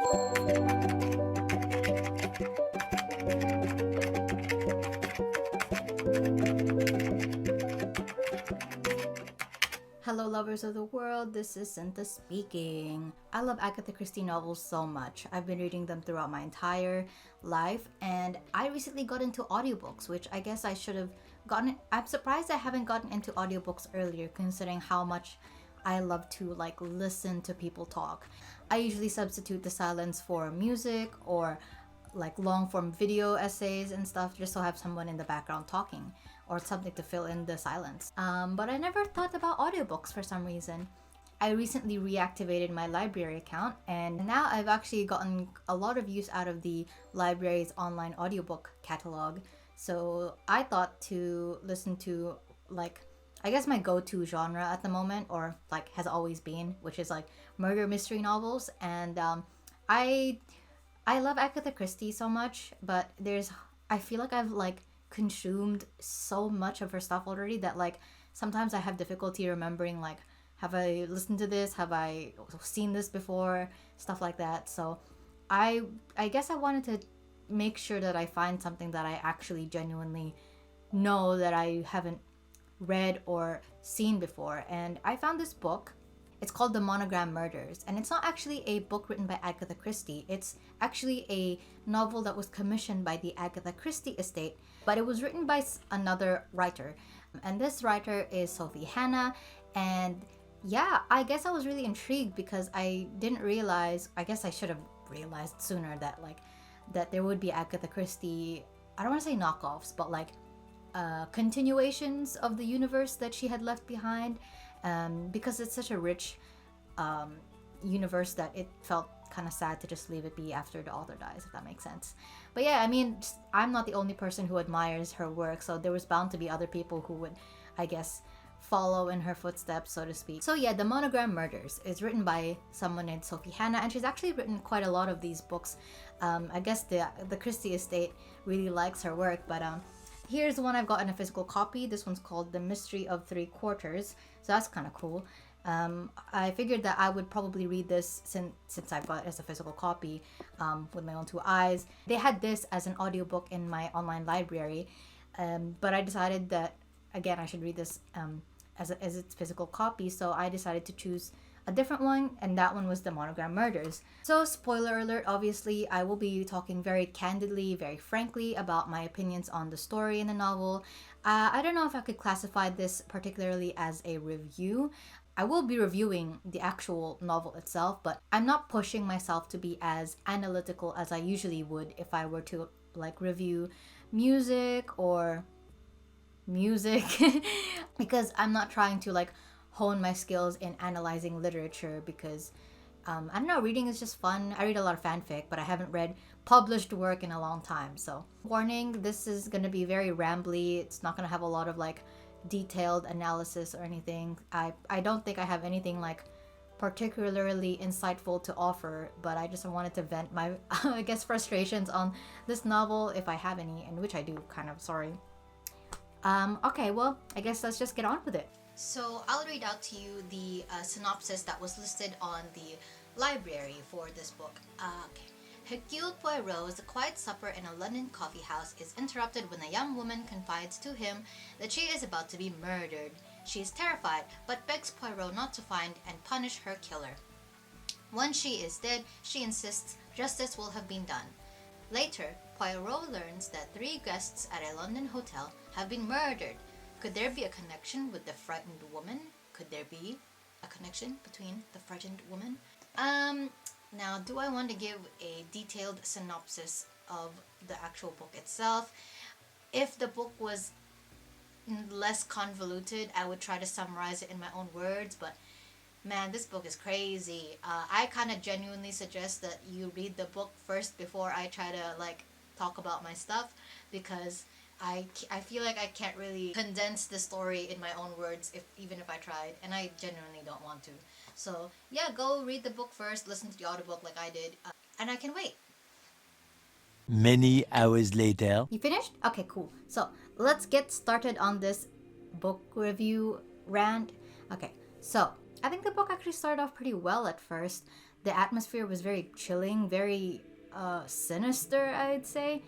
Hello lovers of the world, this is Sinta speaking. I love Agatha Christie novels so much. I've been reading them throughout my entire life, and I recently got into audiobooks, which I guess I should have gotten. I'm surprised I haven't gotten into audiobooks earlier, considering how much I love to listen to people talk. I usually substitute the silence for music or long form video essays and stuff, just so I have someone in the background talking or something to fill in the silence. But I never thought about audiobooks for some reason. I recently reactivated my library account, and now I've actually gotten a lot of use out of the library's online audiobook catalog. So I thought to listen to I guess my go-to genre at the moment, or has always been, which is murder mystery novels. And I love Agatha Christie so much, but I feel like I've consumed so much of her stuff already that sometimes I have difficulty remembering have I listened to this, have I seen this before, stuff like that. So I guess I wanted to make sure that I find something that I actually genuinely know that I haven't read or seen before, and I found this book. It's called The Monogram Murders, and it's not actually a book written by Agatha Christie. It's actually a novel that was commissioned by the Agatha Christie estate, but it was written by another writer. And this writer is Sophie Hannah, and yeah, I guess I was really intrigued because I didn't realize, I guess I should have realized sooner that that there would be Agatha Christie, I don't want to say knockoffs, but continuations of the universe that she had left behind. Because it's such a rich universe that it felt kind of sad to just leave it be after the author dies, if that makes sense. But yeah, I mean, I'm not the only person who admires her work, so there was bound to be other people who would, I guess, follow in her footsteps, so to speak. So yeah, The Monogram Murders is written by someone named Sophie Hannah, and she's actually written quite a lot of these books. I guess the Christie estate really likes her work, but here's the one I've got in a physical copy. This one's called The Mystery of Three Quarters. So that's kind of cool. I figured that I would probably read this since I've got it as a physical copy with my own two eyes. They had this as an audiobook in my online library, but I decided that, again, I should read this as its physical copy. So I decided to choose a different one, and that one was The Monogram Murders. So spoiler alert, obviously I will be talking very candidly, very frankly about my opinions on the story in the novel. I don't know if I could classify this particularly as a review. I will be reviewing the actual novel itself, but I'm not pushing myself to be as analytical as I usually would if I were to review music because I'm not trying to hone my skills in analyzing literature, because I don't know, reading is just fun. I read a lot of fanfic, but I haven't read published work in a long time. So warning, this is going to be very rambly. It's not going to have a lot of detailed analysis or anything. I don't think I have anything particularly insightful to offer, but I just wanted to vent my I guess frustrations on this novel, if I have any, and which I do, kind of, sorry. Okay, well, I guess let's just get on with it. So I'll read out to you the synopsis that was listed on the library for this book. Okay. Hercule Poirot's quiet supper in a London coffee house is interrupted when a young woman confides to him that she is about to be murdered. She is terrified, but begs Poirot not to find and punish her killer. Once she is dead, she insists justice will have been done. Later, Poirot learns that 3 guests at a London hotel have been murdered. Could there be a connection with the frightened woman? Could there be a connection between the frightened woman? Now, do I want to give a detailed synopsis of the actual book itself? If the book was less convoluted, I would try to summarize it in my own words, but man, this book is crazy. I kind of genuinely suggest that you read the book first before I try to talk about my stuff, because I feel like I can't really condense the story in my own words even if I tried, and I genuinely don't want to. So yeah, go read the book first, listen to the audiobook like I did, and I can wait. Many hours later. You finished? Okay, cool. So let's get started on this book review rant. Okay, so I think the book actually started off pretty well at first. The atmosphere was very chilling, very sinister, I'd say.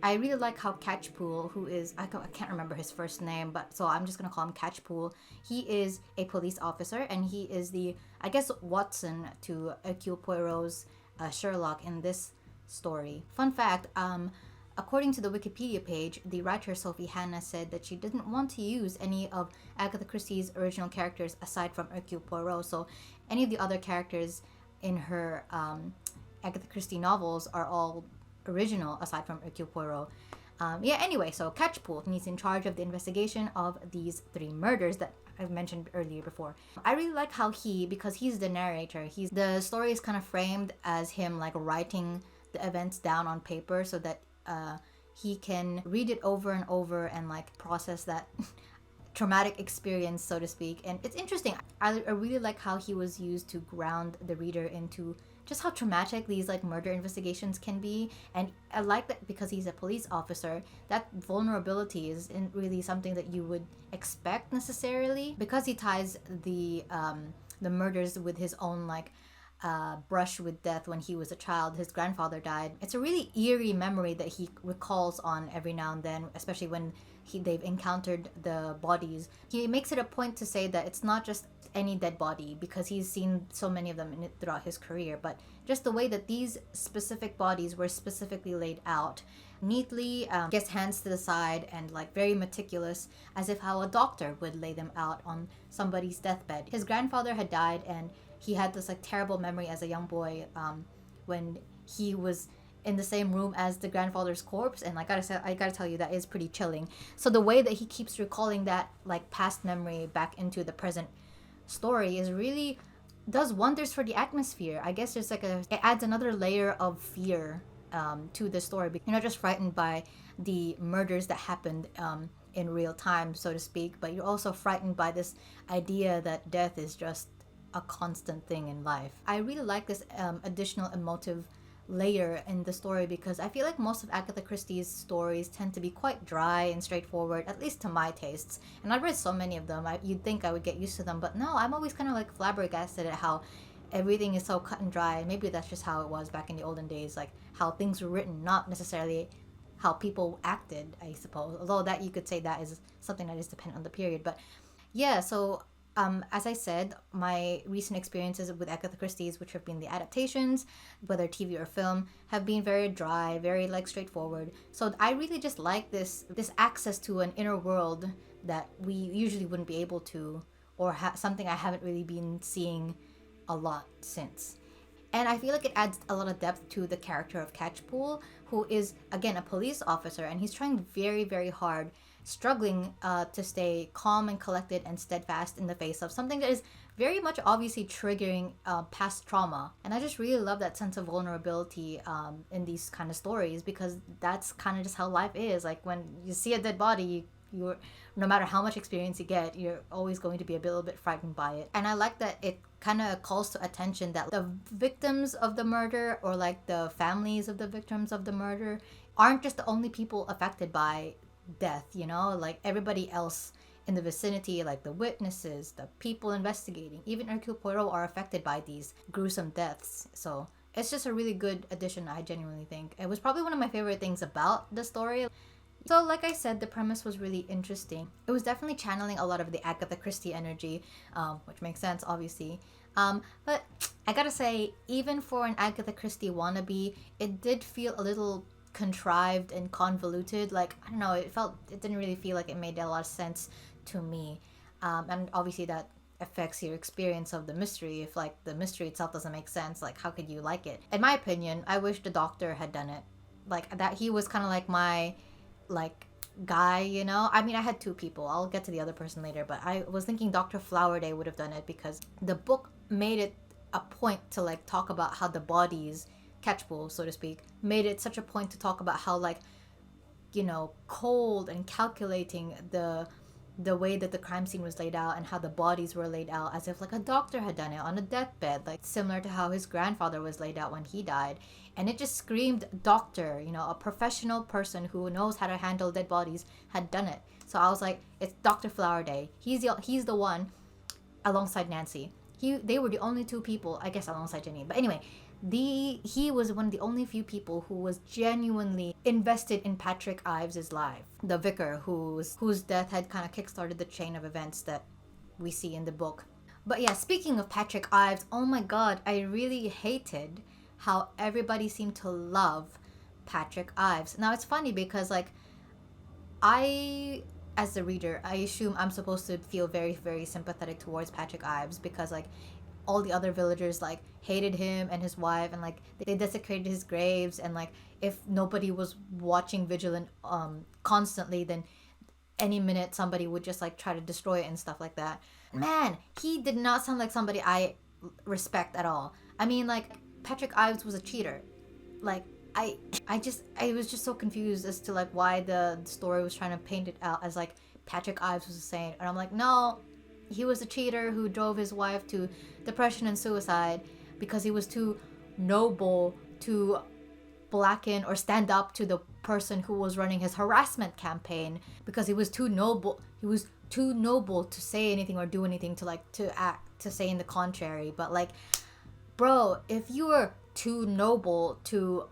I really like how Catchpool, who is, I can't remember his first name, but so I'm just gonna call him Catchpool. He is a police officer, and he is the, I guess, Watson to Hercule Poirot's Sherlock in this story. Fun fact, according to the Wikipedia page, the writer Sophie Hannah said that she didn't want to use any of Agatha Christie's original characters aside from Hercule Poirot, so any of the other characters in her Agatha Christie novels are all original aside from Hercule Poirot. Anyway, so Catchpool, he's in charge of the investigation of these 3 murders that I've mentioned earlier before. I really like how because he's the narrator, the story is kind of framed as him like writing the events down on paper so that he can read it over and over and like process that traumatic experience, so to speak. And it's interesting. I really like how he was used to ground the reader into just how traumatic these like murder investigations can be. And I like that because he's a police officer, that vulnerability isn't really something that you would expect necessarily, because he ties the murders with his own like brush with death when he was a child. His grandfather died. It's a really eerie memory that he recalls on every now and then, especially when they've encountered the bodies. He makes it a point to say that it's not just any dead body, because he's seen so many of them throughout his career, but just the way that these specific bodies were specifically laid out neatly, gets hands to the side and like very meticulous, as if how a doctor would lay them out on somebody's deathbed. His grandfather had died, and he had this like terrible memory as a young boy when he was in the same room as the grandfather's corpse, and I gotta tell you, that is pretty chilling. So the way that he keeps recalling that like past memory back into the present story is really does wonders for the atmosphere. I guess there's like it adds another layer of fear to the story. You're not just frightened by the murders that happened in real time, so to speak, but you're also frightened by this idea that death is just a constant thing in life. I really like this additional emotive layer in the story, because I feel like most of Agatha Christie's stories tend to be quite dry and straightforward, at least to my tastes. And I've read so many of them, you'd think I would get used to them, but no, I'm always kind of like flabbergasted at how everything is so cut and dry. Maybe that's just how it was back in the olden days, like how things were written, not necessarily how people acted, I suppose. Although that you could say that is something that is dependent on the period. But yeah, so as I said, my recent experiences with Agatha Christie's, which have been the adaptations, whether TV or film, have been very dry, very like straightforward. So I really just like this access to an inner world that we usually wouldn't be able to, or something I haven't really been seeing a lot since. And I feel like it adds a lot of depth to the character of Catchpool, who is, again, a police officer, and he's trying very, very hard, struggling to stay calm and collected and steadfast in the face of something that is very much obviously triggering past trauma. And I just really love that sense of vulnerability in these kind of stories, because that's kind of just how life is. Like when you see a dead body, you're no matter how much experience you get, you're always going to be a little bit frightened by it. And I like that it kind of calls to attention that the victims of the murder, or like the families of the victims of the murder, aren't just the only people affected by death, you know, like everybody else in the vicinity, like the witnesses, the people investigating, even Hercule Poirot are affected by these gruesome deaths. So it's just a really good addition, I genuinely think. It was probably one of my favorite things about the story. So like I said, the premise was really interesting. It was definitely channeling a lot of the Agatha Christie energy, which makes sense, obviously. But I gotta say, even for an Agatha Christie wannabe, it did feel a little contrived and convoluted. Like, I don't know, it didn't really feel like it made a lot of sense to me. And obviously that affects your experience of the mystery. If like the mystery itself doesn't make sense, like how could you like it? In my opinion, I wish the Doctor had done it. Like that, he was kind of like my like guy, you know. I mean, I had two people, I'll get to the other person later, but I was thinking Dr. Flowerday would have done it, because the book made it a point to like talk about how the bodies, Catchpool, so to speak, made it such a point to talk about how, like, you know, cold and calculating the way that the crime scene was laid out and how the bodies were laid out, as if like a doctor had done it on a deathbed, like similar to how his grandfather was laid out when he died. And it just screamed doctor, you know, a professional person who knows how to handle dead bodies had done it. So I was like, it's Dr. Flowerday. He's the one, alongside Nancy, They were the only two people, I guess, alongside Jenny. But anyway, he was one of the only few people who was genuinely invested in Patrick Ives' life. The vicar whose death had kind of kickstarted the chain of events that we see in the book. But yeah, speaking of Patrick Ives, oh my god, I really hated how everybody seemed to love Patrick Ives. Now it's funny because like as the reader, I assume I'm supposed to feel very, very sympathetic towards Patrick Ives because like all the other villagers like hated him and his wife, and like they desecrated his graves, and like if nobody was watching vigilant constantly, then any minute somebody would just like try to destroy it and stuff like that. Man, he did not sound like somebody I respect at all. I mean, like Patrick Ives was a cheater. Like I was just so confused as to like why the story was trying to paint it out as like Patrick Ives was a saint, and I'm like, no, he was a cheater who drove his wife to depression and suicide because he was too noble to blacken or stand up to the person who was running his harassment campaign, because he was too noble to say anything or do anything to say in the contrary. But like, bro, if you were too noble to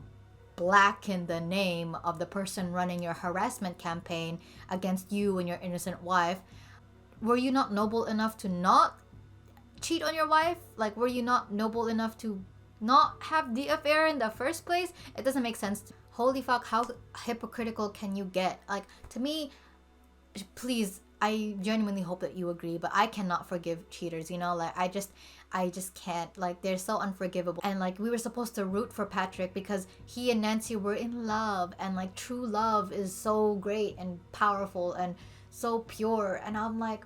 blacken the name of the person running your harassment campaign against you and your innocent wife, were you not noble enough to not cheat on your wife? Like, were you not noble enough to not have the affair in the first place? It doesn't make sense. Holy fuck, how hypocritical can you get? Like, to me, please, I genuinely hope that you agree, but I cannot forgive cheaters, you know? Like, I just can't. Like, they're so unforgivable. And like, we were supposed to root for Patrick because he and Nancy were in love, and like true love is so great and powerful and so pure. And I'm like,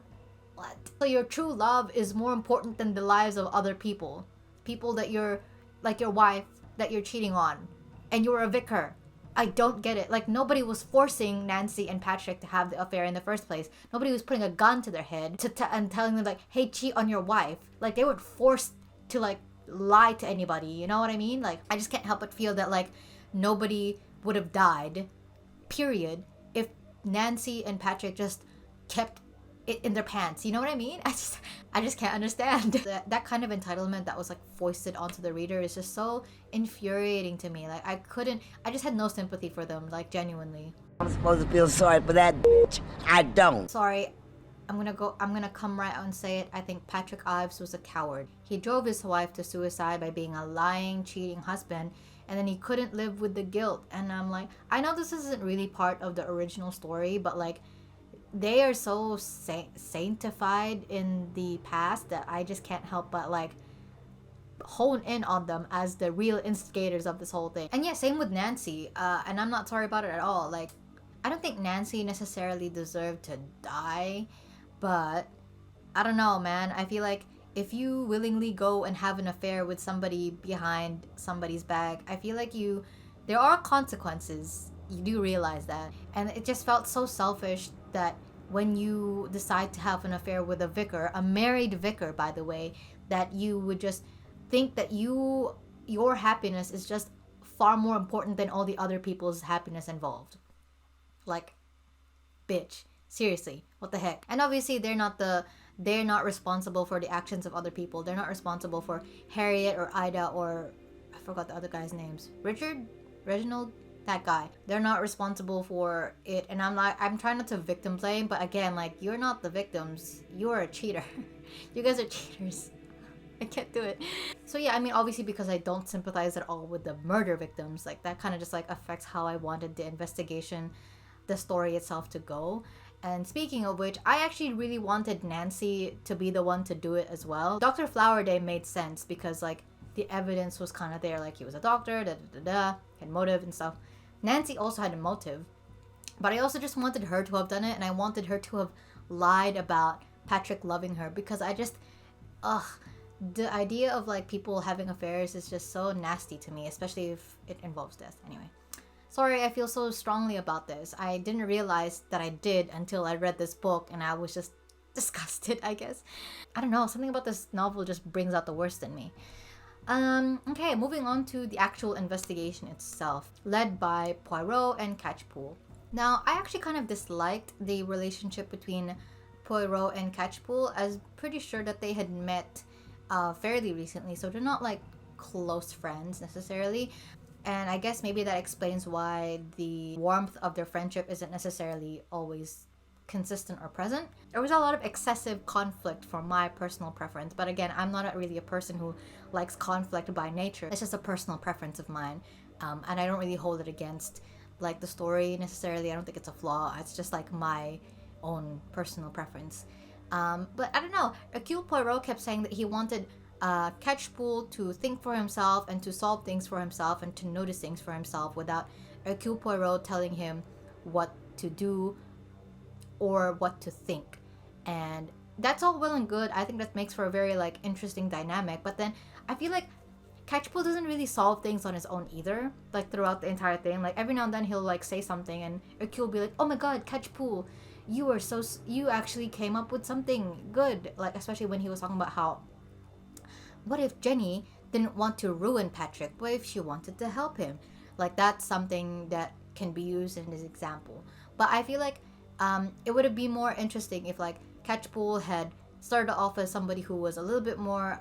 what? So your true love is more important than the lives of other people that you're, like your wife that you're cheating on, and you're a vicar. I don't get it. Like, nobody was forcing Nancy and Patrick to have the affair in the first place. Nobody was putting a gun to their head and telling them like, hey, cheat on your wife. Like, they weren't forced to like lie to anybody, you know what I mean? Like, I just can't help but feel that like nobody would have died, period, if Nancy and Patrick just kept it in their pants, you know what I mean? I just can't understand. That kind of entitlement that was like foisted onto the reader is just so infuriating to me. Like, I just had no sympathy for them, like, genuinely. I'm supposed to feel sorry for that bitch. I don't. Sorry, I'm gonna come right out and say it. I think Patrick Ives was a coward. He drove his wife to suicide by being a lying, cheating husband, and then he couldn't live with the guilt. And I'm like, I know this isn't really part of the original story, but like, they are so sanctified in the past that I just can't help but like hone in on them as the real instigators of this whole thing. And yeah, same with Nancy, and I'm not sorry about it at all. Like, I don't think Nancy necessarily deserved to die, but I don't know, man. I feel like if you willingly go and have an affair with somebody behind somebody's back, I feel like there are consequences. You do realize that. And it just felt so selfish that when you decide to have an affair with a vicar, a married vicar, by the way, that you would just think that your happiness is just far more important than all the other people's happiness involved. Like, bitch, seriously, what the heck? And obviously they're not responsible for the actions of other people. They're not responsible for Harriet or Ida or I forgot the other guy's names. Reginald, that guy. They're not responsible for it. And I'm trying not to victim blame, but again, like, you're not the victims. You're a cheater. You guys are cheaters. I can't do it. So yeah, I mean, obviously because I don't sympathize at all with the murder victims, like that kind of just like affects how I wanted the investigation, the story itself to go. And speaking of which, I actually really wanted Nancy to be the one to do it as well. Dr. Flowerday made sense because like the evidence was kind of there, like he was a doctor, had motive and stuff. Nancy also had a motive, but I also just wanted her to have done it, and I wanted her to have lied about Patrick loving her, because the idea of like people having affairs is just so nasty to me, especially if it involves death. Anyway, sorry I feel so strongly about this. I didn't realize that I did until I read this book, and I was just disgusted, I guess. I don't know, something about this novel just brings out the worst in me. Okay, moving on to the actual investigation itself, led by Poirot and Catchpool. Now, I actually kind of disliked the relationship between Poirot and Catchpool. I was pretty sure that they had met fairly recently, so they're not like close friends necessarily. And I guess maybe that explains why the warmth of their friendship isn't necessarily always consistent or present. There was a lot of excessive conflict for my personal preference, but again, I'm not really a person who likes conflict by nature. It's just a personal preference of mine, and I don't really hold it against like the story necessarily. I don't think it's a flaw. It's just like my own personal preference. But I don't know. Hercule Poirot kept saying that he wanted Catchpool to think for himself and to solve things for himself and to notice things for himself without Hercule Poirot telling him what to do or what to think. And that's all well and good. I think that makes for a very like interesting dynamic. But then I feel like Catchpool doesn't really solve things on his own either. Like throughout the entire thing, like every now and then he'll like say something, and Hercule will be like, "Oh my God, Catchpool, you actually came up with something good." Like especially when he was talking about how, what if Jenny didn't want to ruin Patrick? What if she wanted to help him? Like that's something that can be used in this example. But I feel like it would have been more interesting if like Catchpool had started off as somebody who was a little bit more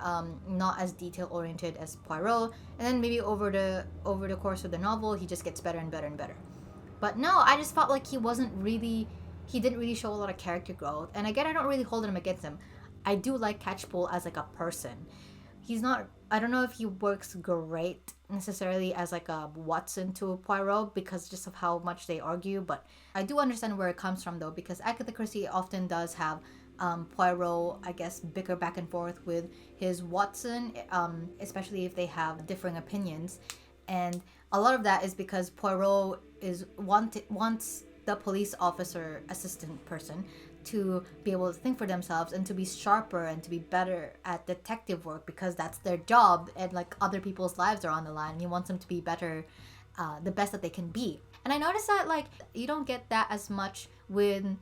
not as detail oriented as Poirot, and then maybe over the course of the novel he just gets better and better and better. But no, I just felt like he didn't really show a lot of character growth. And again, I don't really hold him against him. I do like Catchpool as like a person. He's not, I don't know if he works great necessarily as like a Watson to Poirot because just of how much they argue, but I do understand where it comes from though, because Agatha Christie often does have Poirot, I guess, bicker back and forth with his Watson, especially if they have differing opinions. And a lot of that is because Poirot wants the police officer assistant person to be able to think for themselves and to be sharper and to be better at detective work because that's their job, and like other people's lives are on the line and he wants them to be better, the best that they can be. And I noticed that like you don't get that as much when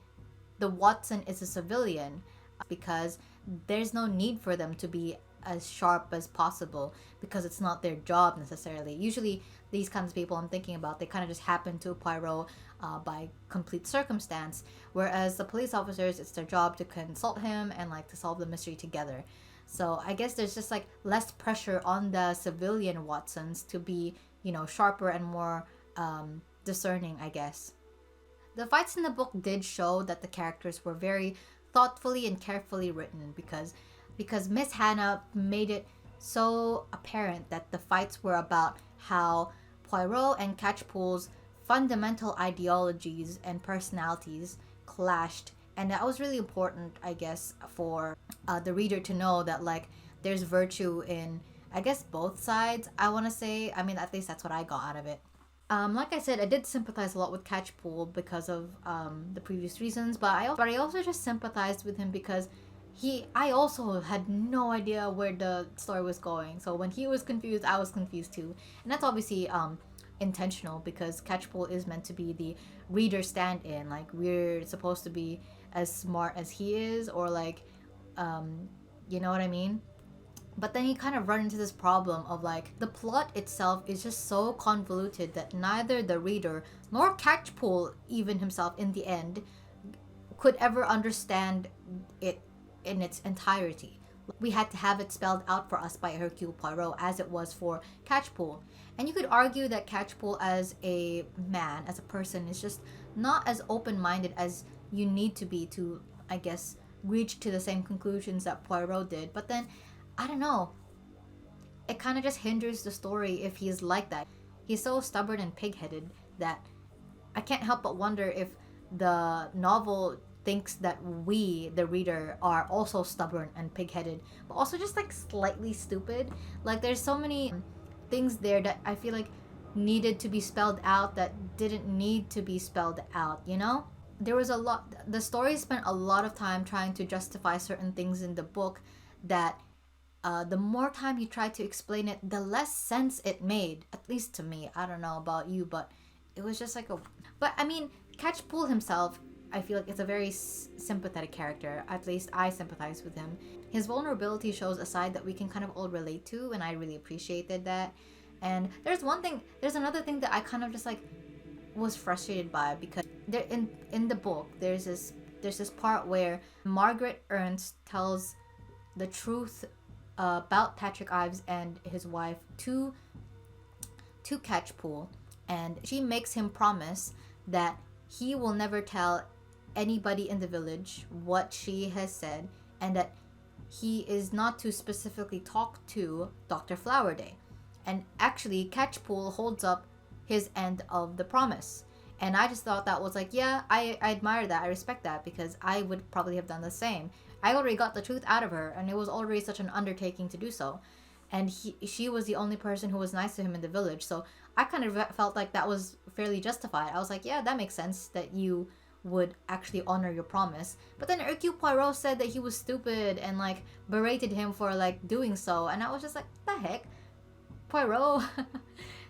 the Watson is a civilian because there's no need for them to be as sharp as possible because it's not their job necessarily. Usually these kinds of people I'm thinking about, they kind of just happen to Poirot by complete circumstance, whereas the police officers, it's their job to consult him and like to solve the mystery together. So I guess there's just like less pressure on the civilian Watsons to be, you know, sharper and more discerning, I guess. The fights in the book did show that the characters were very thoughtfully and carefully written because Miss Hannah made it so apparent that the fights were about how Poirot and Catchpool's fundamental ideologies and personalities clashed, and that was really important, I guess, for the reader to know that like there's virtue in, I guess, both sides. I want to say, I mean, at least that's what I got out of it. Like I said, I did sympathize a lot with Catchpool because of the previous reasons, but I also just sympathized with him because I also had no idea where the story was going. So when he was confused, I was confused too, and that's obviously intentional because Catchpool is meant to be the reader stand-in. Like we're supposed to be as smart as he is, or like, you know what I mean? But then you kind of run into this problem of like the plot itself is just so convoluted that neither the reader nor Catchpool even himself in the end could ever understand it in its entirety. We had to have it spelled out for us by Hercule Poirot as it was for Catchpool. And you could argue that Catchpool as a man, as a person, is just not as open-minded as you need to be to, I guess, reach to the same conclusions that Poirot did. But then, I don't know, it kind of just hinders the story if he's like that. He's so stubborn and pig-headed that I can't help but wonder if the novel thinks that we, the reader, are also stubborn and pig-headed, but also just like slightly stupid. Like there's so many things there that I feel like needed to be spelled out that didn't need to be spelled out, you know? There was the story spent a lot of time trying to justify certain things in the book that the more time you tried to explain it, the less sense it made, at least to me. I don't know about you, but it was just like but I mean, Catchpool himself, I feel like it's a very sympathetic character. At least I sympathize with him. His vulnerability shows a side that we can kind of all relate to, and I really appreciated that. And there's another thing that I kind of just like was frustrated by, because there in the book there's this part where Margaret Ernst tells the truth about Patrick Ives and his wife to Catchpool, and she makes him promise that he will never tell anybody in the village what she has said, and that he is not to specifically talk to Dr. Flowerday. And actually, Catchpool holds up his end of the promise. And I just thought that was like, yeah, I admire that. I respect that, because I would probably have done the same. I already got the truth out of her, and it was already such an undertaking to do so. And she was the only person who was nice to him in the village. So I kind of felt like that was fairly justified. I was like, yeah, that makes sense that you would actually honor your promise. But then Hercule Poirot said that he was stupid and like berated him for like doing so. And I was just like, the heck? Poirot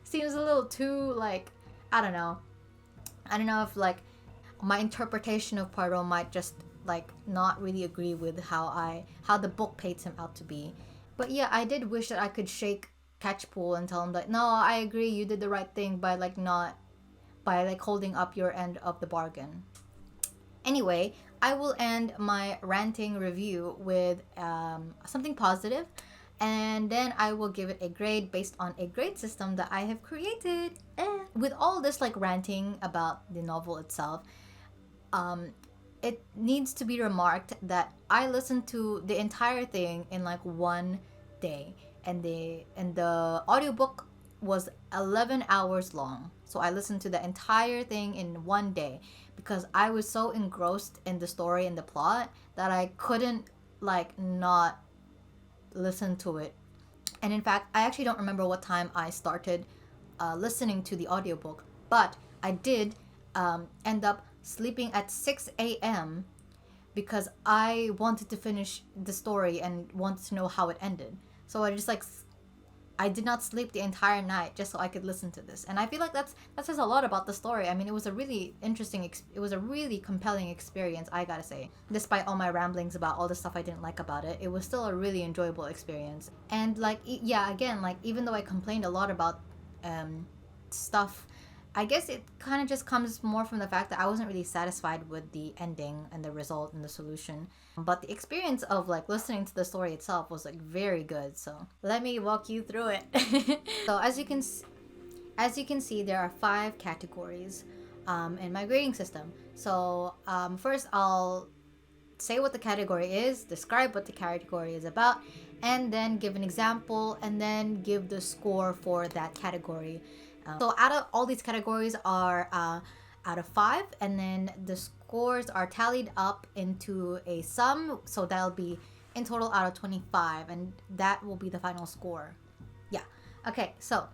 seems a little too like, I don't know if like my interpretation of Poirot might just like not really agree with how the book paints him out to be. But yeah, I did wish that I could shake Catchpool and tell him that, no, I agree, you did the right thing by holding up your end of the bargain. Anyway, I will end my ranting review with something positive, and then I will give it a grade based on a grade system that I have created. With all this like ranting about the novel itself, it needs to be remarked that I listened to the entire thing in like one day, and the audiobook was 11 hours long. So I listened to the entire thing in one day because I was so engrossed in the story and the plot that I couldn't like not listen to it. And in fact, I actually don't remember what time I started listening to the audiobook, but I did end up sleeping at 6 a.m. because I wanted to finish the story and wanted to know how it ended. So I did not sleep the entire night just so I could listen to this. And I feel like that says a lot about the story. I mean, it was a really interesting, it was a really compelling experience, I gotta say. Despite all my ramblings about all the stuff I didn't like about it, it was still a really enjoyable experience. And like, yeah, again, like even though I complained a lot about stuff, I guess it kind of just comes more from the fact that I wasn't really satisfied with the ending and the result and the solution. But the experience of like listening to the story itself was like very good. So let me walk you through it. So as you can see, there are 5 categories in my grading system. So first I'll say what the category is, describe what the category is about, and then give an example, and then give the score for that category. So out of all these categories are out of 5, and then the scores are tallied up into a sum, so that'll be in total out of 25, and that will be the final score. Yeah. Okay, so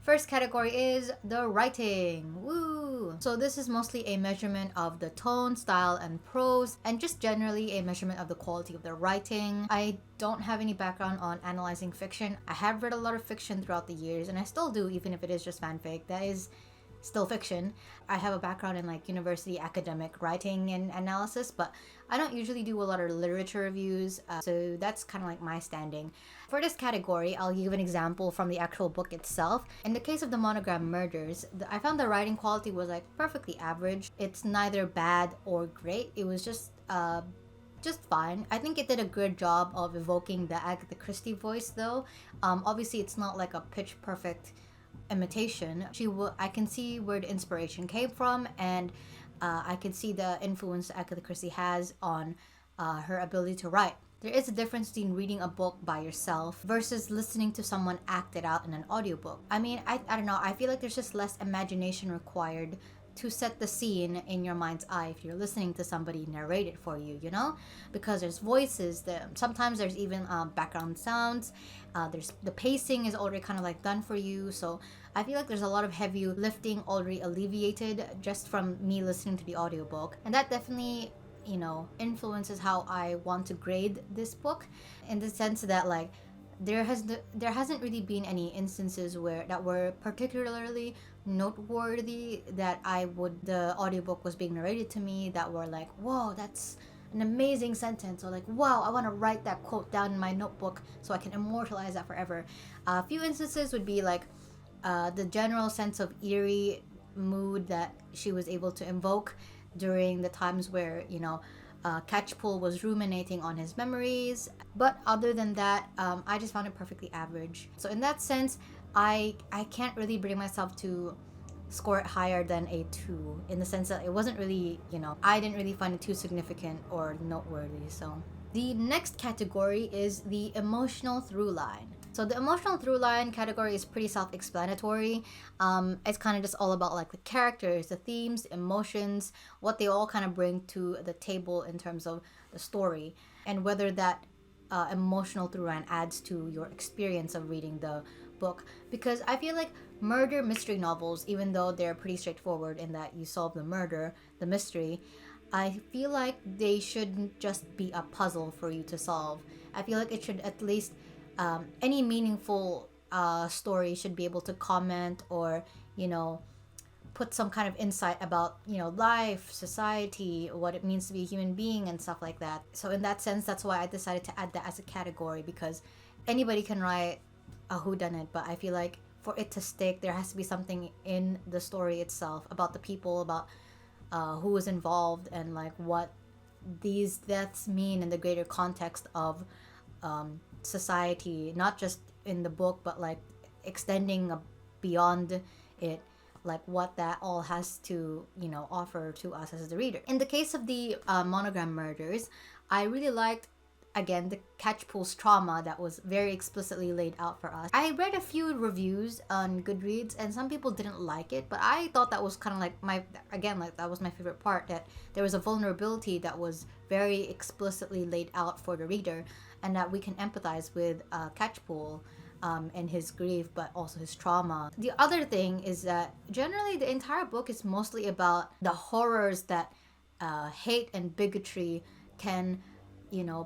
first category is the writing. Woo! So this is mostly a measurement of the tone, style, and prose, and just generally a measurement of the quality of the writing. I don't have any background on analyzing fiction. I have read a lot of fiction throughout the years, and I still do, even if it is just fanfic. That is still fiction. I have a background in like university academic writing and analysis, but I don't usually do a lot of literature reviews, so that's kind of like my standing. For this category, I'll give an example from the actual book itself. In the case of the Monogram Murders, I found the writing quality was like perfectly average. It's neither bad or great. It was just fine. I think it did a good job of evoking the Agatha Christie voice though. Obviously it's not like a pitch perfect imitation. I can see where the inspiration came from, and I can see the influence Agatha Christie has on her ability to write. There is a difference between reading a book by yourself versus listening to someone act it out in an audiobook. I mean, I don't know, I feel like there's just less imagination required to set the scene in your mind's eye if you're listening to somebody narrate it for you, you know? Because there's voices, sometimes there's even background sounds, there's the pacing is already kind of like done for you, so I feel like there's a lot of heavy lifting already alleviated just from me listening to the audiobook, and that definitely, you know, influences how I want to grade this book, in the sense that like there hasn't really been any instances that were particularly noteworthy that the audiobook was being narrated to me that were like, whoa, that's an amazing sentence, or like, wow, I want to write that quote down in my notebook so I can immortalize that forever. A few instances would be like the general sense of eerie mood that she was able to invoke during the times where, you know, Catchpole was ruminating on his memories. But other than that, I just found it perfectly average. So in that sense, I can't really bring myself to score it higher than a 2, in the sense that it wasn't really, I didn't really find it too significant or noteworthy. So the next category is the emotional through line. So the emotional through line category is pretty self-explanatory. It's kind of just all about like the characters, the themes, the emotions, what they all kind of bring to the table in terms of the story, and whether that emotional through line adds to your experience of reading the book. Because I feel like murder mystery novels, even though they're pretty straightforward in that you solve the murder, the mystery, I feel like they shouldn't just be a puzzle for you to solve. I feel like it should at least any meaningful story should be able to comment or put some kind of insight about life, society, what it means to be a human being and stuff like that. So in that sense, that's why I decided to add that as a category, because anybody can write a whodunit, but I feel like for it to stick, there has to be something in the story itself about the people, about who was involved, and like what these deaths mean in the greater context of society, not just in the book, but like extending beyond it, like what that all has to offer to us as the reader. In the case of the Monogram Murders, I really liked, again, the Catchpole's trauma that was very explicitly laid out for us. I read a few reviews on Goodreads and some people didn't like it, but I thought that was kind of like that was my favorite part, that there was a vulnerability that was very explicitly laid out for the reader, and that we can empathize with Catchpole and his grief, but also his trauma. The other thing is that generally the entire book is mostly about the horrors that hate and bigotry can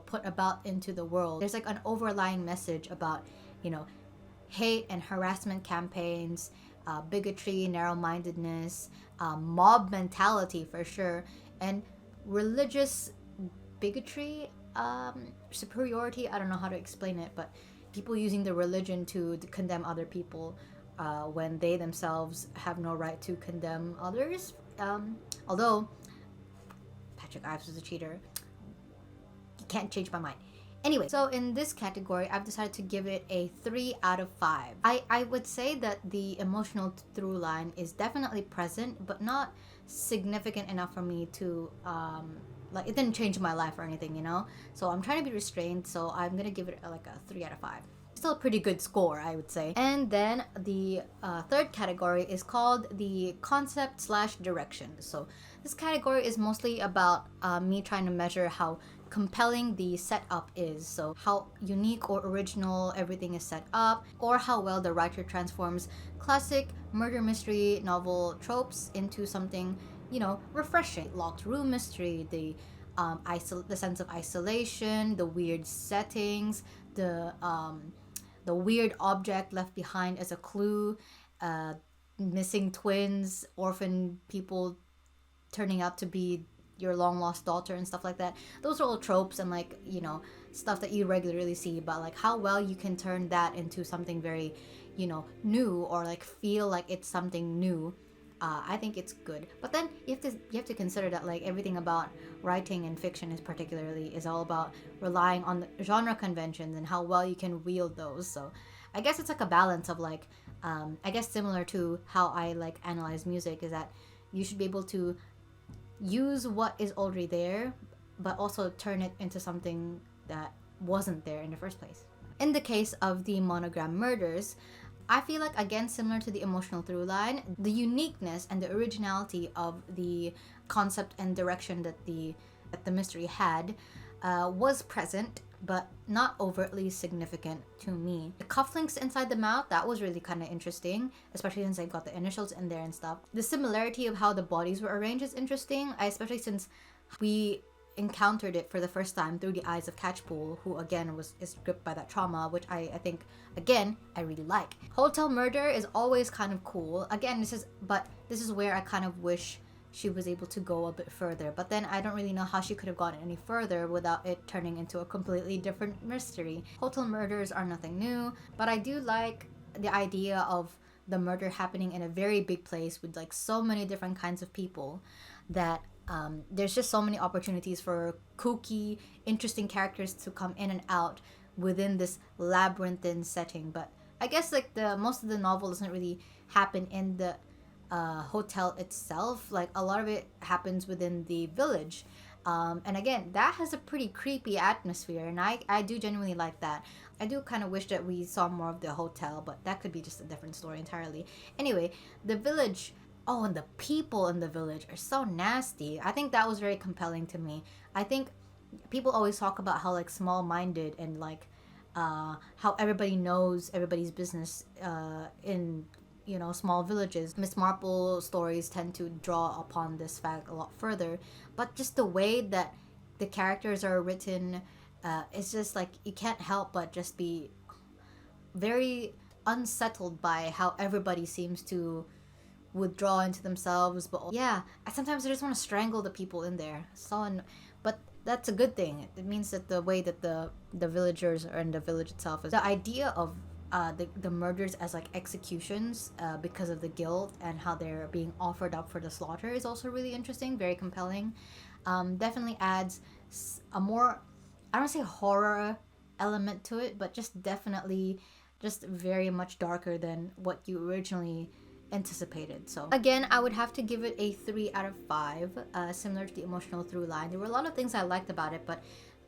put about into the world. There's like an overlying message about hate and harassment campaigns, bigotry, narrow-mindedness, mob mentality for sure, and religious bigotry, superiority. I don't know how to explain it, but people using the religion to condemn other people when they themselves have no right to condemn others. Although Patrick Ives was a cheater, can't change my mind. Anyway, so in this category, I've decided to give it a 3 out of 5. I would say that the emotional through line is definitely present, but not significant enough for me to like, it didn't change my life or anything, so I'm trying to be restrained, so I'm gonna give it like a 3 out of 5. Still a pretty good score, I would say. And then the third category is called the concept / direction. So this category is mostly about me trying to measure how compelling the setup is, so how unique or original everything is set up, or how well the writer transforms classic murder mystery novel tropes into something refreshing. Locked room mystery, the sense of isolation, the weird settings, the weird object left behind as a clue, missing twins, orphan people turning out to be your long lost daughter and stuff like that. Those are all tropes and like stuff that you regularly see, but like how well you can turn that into something very new, or like feel like it's something new. I think it's good. But then you have to consider that like everything about writing and fiction is all about relying on the genre conventions and how well you can wield those. So I guess it's like a balance of like I guess similar to how I like analyze music, is that you should be able to use what is already there, but also turn it into something that wasn't there in the first place. In the case of the Monogram Murders, I feel like, again, similar to the emotional through line, the uniqueness and the originality of the concept and direction that the mystery had was present, but not overtly significant to me. The cufflinks inside the mouth, that was really kind of interesting, especially since I got the initials in there and stuff. The similarity of how the bodies were arranged is interesting, especially since we encountered it for the first time through the eyes of Catchpole, who again is gripped by that trauma, which I think, again, I really like. Hotel murder is always kind of cool. Again, this is where I kind of wish she was able to go a bit further, but then I don't really know how she could have gone any further without it turning into a completely different mystery. Hotel murders are nothing new, but I do like the idea of the murder happening in a very big place with like so many different kinds of people, that There's just so many opportunities for kooky, interesting characters to come in and out within this labyrinthine setting. But I guess like the most of the novel doesn't really happen in the hotel itself. Like a lot of it happens within the village. And again, that has a pretty creepy atmosphere, and I do genuinely like that. I do kind of wish that we saw more of the hotel, but that could be just a different story entirely. Anyway, the village, oh, and the people in the village are so nasty. I think that was very compelling to me. I think people always talk about how like small-minded and like how everybody knows everybody's business in small villages. Miss Marple stories tend to draw upon this fact a lot further, but just the way that the characters are written, it's just like you can't help but just be very unsettled by how everybody seems to withdraw into themselves. But yeah, sometimes I just want to strangle the people in there. But that's a good thing. It means that the way that the villagers and the village itself is, the idea of the murders as like executions because of the guilt and how they're being offered up for the slaughter is also really interesting, very compelling. Definitely adds a more, I don't say horror element to it, but just definitely just very much darker than what you originally anticipated. So again, I would have to give it a 3 out of 5, similar to the emotional through line. There were a lot of things I liked about it, but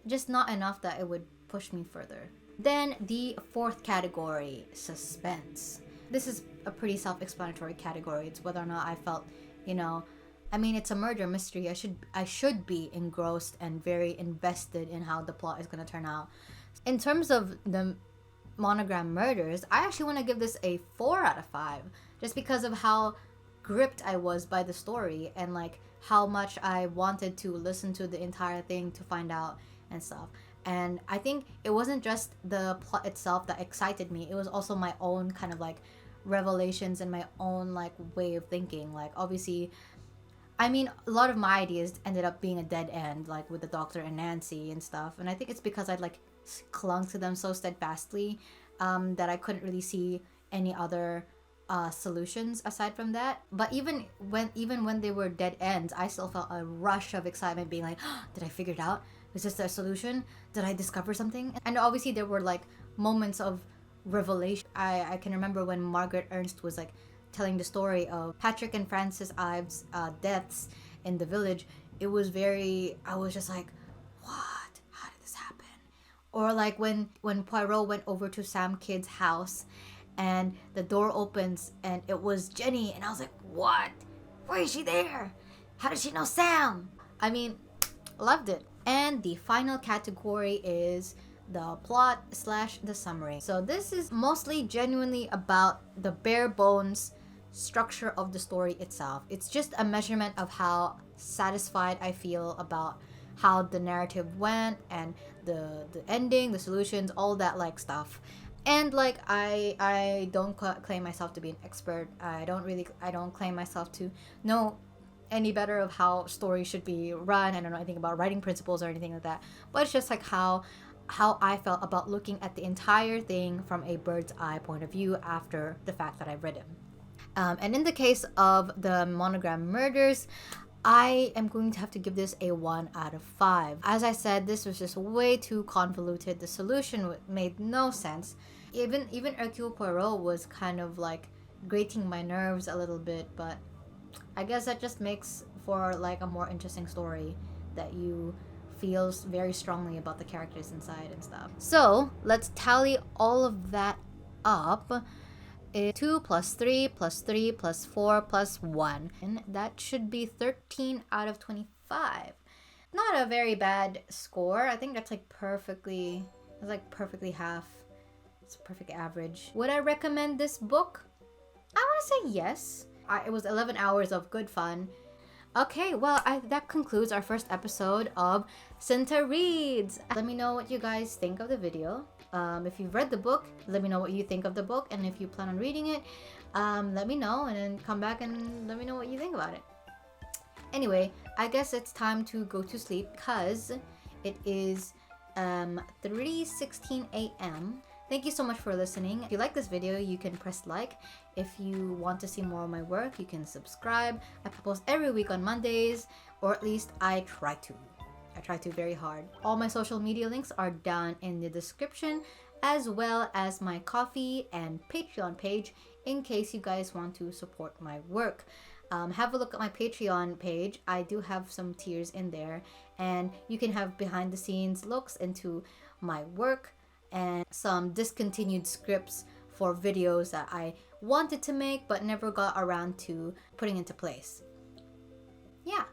just not enough that it would push me further. Then the fourth category, suspense. This is a pretty self-explanatory category. It's whether or not I felt, it's a murder mystery. I should be engrossed and very invested in how the plot is going to turn out. In terms of the Monogram Murders, I actually want to give this a 4 out of 5, just because of how gripped I was by the story and like how much I wanted to listen to the entire thing to find out and stuff. And I think it wasn't just the plot itself that excited me. It was also my own kind of like revelations and my own like way of thinking. Like obviously, a lot of my ideas ended up being a dead end, like with the doctor and Nancy and stuff. And I think it's because I'd like clung to them so steadfastly that I couldn't really see any other solutions aside from that. But even when they were dead ends, I still felt a rush of excitement, being like, oh, did I figure it out? Is this the solution? Did I discover something? And obviously there were like moments of revelation. I can remember when Margaret Ernst was like telling the story of Patrick and Francis Ives' deaths in the village. I was just like, what? How did this happen? Or like when Poirot went over to Sam Kidd's house and the door opens and it was Jenny, and I was like, what? Why is she there? How does she know Sam? Loved it. And the final category is the plot / the summary. So this is mostly genuinely about the bare bones structure of the story itself. It's just a measurement of how satisfied I feel about how the narrative went and the ending, the solutions, all that like stuff. And like I don't claim myself to be an expert. I don't claim myself to know any better of how stories should be run. I don't know anything about writing principles or anything like that. But it's just like how I felt about looking at the entire thing from a bird's eye point of view after the fact that I've read it. And in the case of the Monogram Murders, I am going to have to give this a 1 out of 5. As I said, this was just way too convoluted. The solution made no sense. Even Hercule Poirot was kind of like grating my nerves a little bit, but I guess that just makes for like a more interesting story that you feel very strongly about the characters inside and stuff. So let's tally all of that up. 2 plus 3 plus 3 plus 4 plus 1. And that should be 13 out of 25. Not a very bad score. I think that's like perfectly half. It's a perfect average. Would I recommend this book? I want to say yes. It was 11 hours of good fun. Okay, well, that concludes our first episode of Cinta Reads. Let me know what you guys think of the video. If you've read the book, let me know what you think of the book. And if you plan on reading it, let me know, and then come back and let me know what you think about it. Anyway, I guess it's time to go to sleep because it is 3:16 a.m. Thank you so much for listening. If you like this video, you can press like. If you want to see more of my work, you can subscribe. I post every week on Mondays, or at least I try to. I try to very hard. All my social media links are down in the description, as well as my Ko-fi and Patreon page in case you guys want to support my work. Have a look at my Patreon page. I do have some tiers in there, and you can have behind the scenes looks into my work and some discontinued scripts for videos that I wanted to make but never got around to putting into place. Yeah.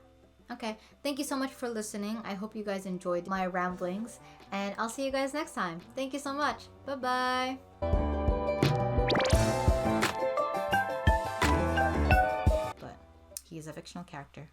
Okay. Thank you so much for listening. I hope you guys enjoyed my ramblings, and I'll see you guys next time. Thank you so much. Bye-bye. But he is a fictional character.